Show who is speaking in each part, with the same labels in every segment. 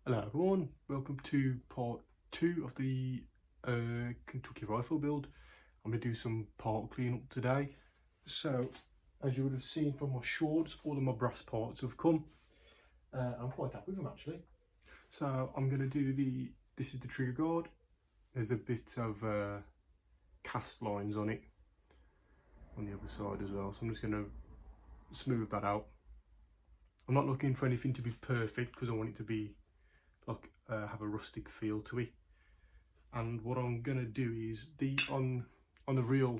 Speaker 1: Hello everyone, welcome to part 2 of the Kentucky rifle build. I'm going to do some part cleanup today. So, as you would have seen from my shorts, all of my brass parts have come. I'm quite happy with them actually. So I'm going to do this is the trigger guard. There's a bit of cast lines on it on the other side as well. So I'm just going to smooth that out. I'm not looking for anything to be perfect because I want it to be like have a rustic feel to it. And what I'm gonna do is on the real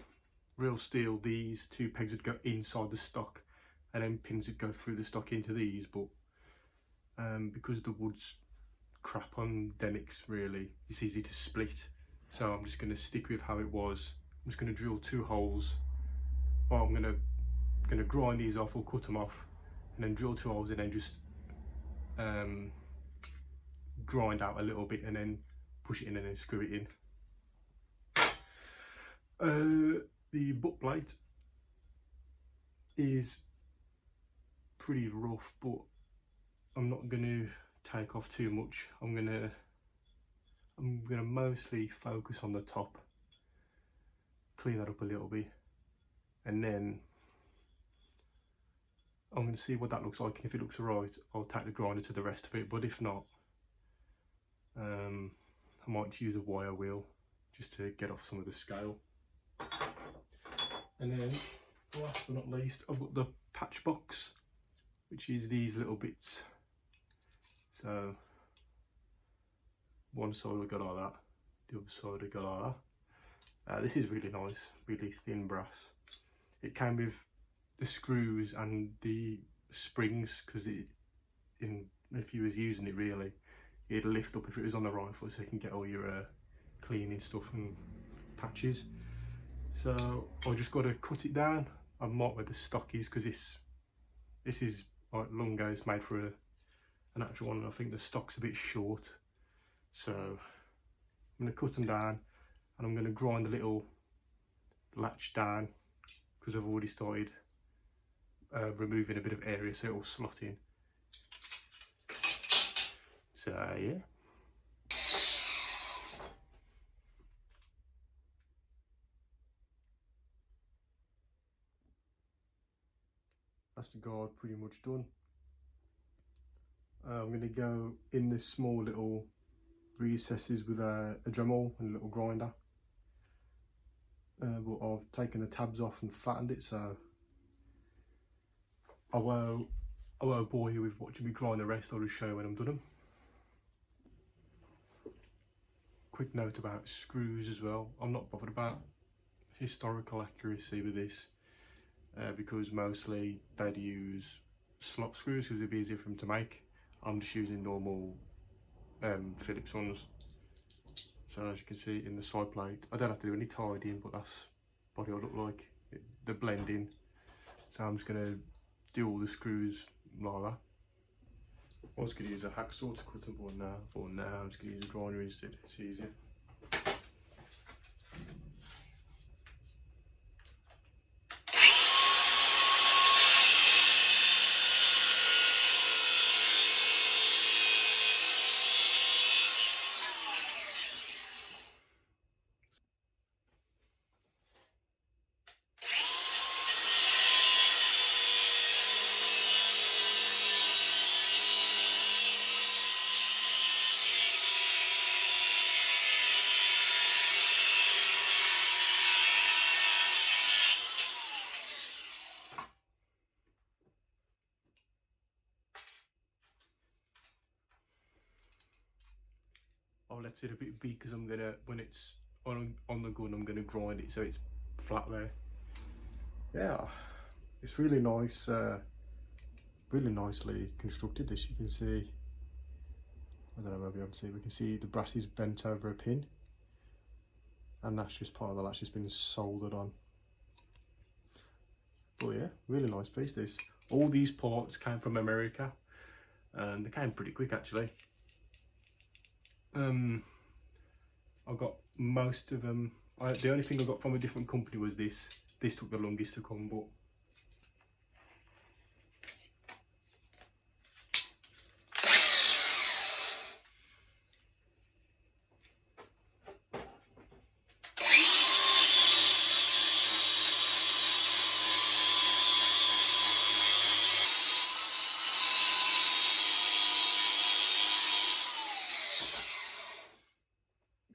Speaker 1: steel, these two pegs would go inside the stock and then pins would go through the stock into these, but because the wood's crap on Denix, really it's easy to split, so I'm just going to stick with how it was. I'm just going to drill 2 holes. Well, I'm going to grind these off or cut them off and then drill 2 holes and then just grind out a little bit and then push it in and then screw it in. The butt plate is pretty rough, but I'm not going to take off too much. I'm gonna mostly focus on the top, clean that up a little bit, and then I'm going to see what that looks like, and if it looks alright I'll take the grinder to the rest of it, but if not I might use a wire wheel just to get off some of the scale. And then last but not least, I've got the patch box, which is these little bits. So one side will go like that, the other side will go like that. This is really nice, really thin brass. It came with the screws and the springs, because if you was using it really, it'd lift up if it was on the rifle, so you can get all your cleaning stuff and patches. So I just got to cut it down. I've marked where the stock is, because this is like Lungo, it's made for an actual one, and I think the stock's a bit short. So I'm going to cut them down and I'm going to grind a little latch down, because I've already started removing a bit of area so it'll slot in. So yeah. That's the guard pretty much done. I'm going to go in this small little recesses with a Dremel and a little grinder. But I've taken the tabs off and flattened it, so I won't bore you with watching me grind the rest. I'll just show you when I'm done them. Quick note about screws as well. I'm not bothered about historical accuracy with this, because mostly they'd use slot screws because it'd be easier for them to make. I'm just using normal Phillips ones. So as you can see in the side plate, I don't have to do any tidying, but that's what it'll look like. They're blending. So I'm just going to do all the screws like that. I was going to use a hacksaw to cut them, but now I'm just going to use a grinder instead. It's easier. I've left it a bit big because I'm gonna, when it's on the gun, I'm gonna grind it so it's flat there. Yeah, it's really nice, really nicely constructed. This, you can see, I don't know, maybe able to see, we can see the brass is bent over a pin, and that's just part of the latch that's been soldered on. But yeah, really nice piece this. All these parts came from America, and they came pretty quick actually. I got most of them. The only thing I got from a different company was this. This took the longest to come, but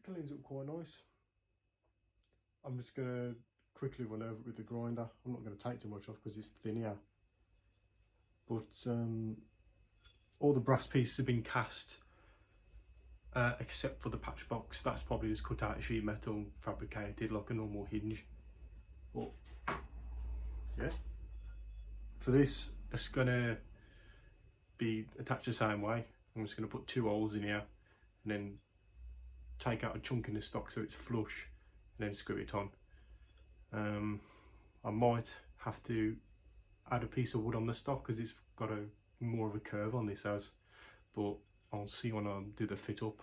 Speaker 1: cleans up quite nice. I'm just going to quickly run over it with the grinder. I'm not going to take too much off because it's thin here. But all the brass pieces have been cast, except for the patch box. That's probably just cut out of sheet metal and fabricated like a normal hinge. But yeah, for this, it's going to be attached the same way. I'm just going to put 2 holes in here and then take out a chunk in the stock so it's flush and then screw it on. I might have to add a piece of wood on the stock because it's got more of a curve on this as, but I'll see when I do the fit up.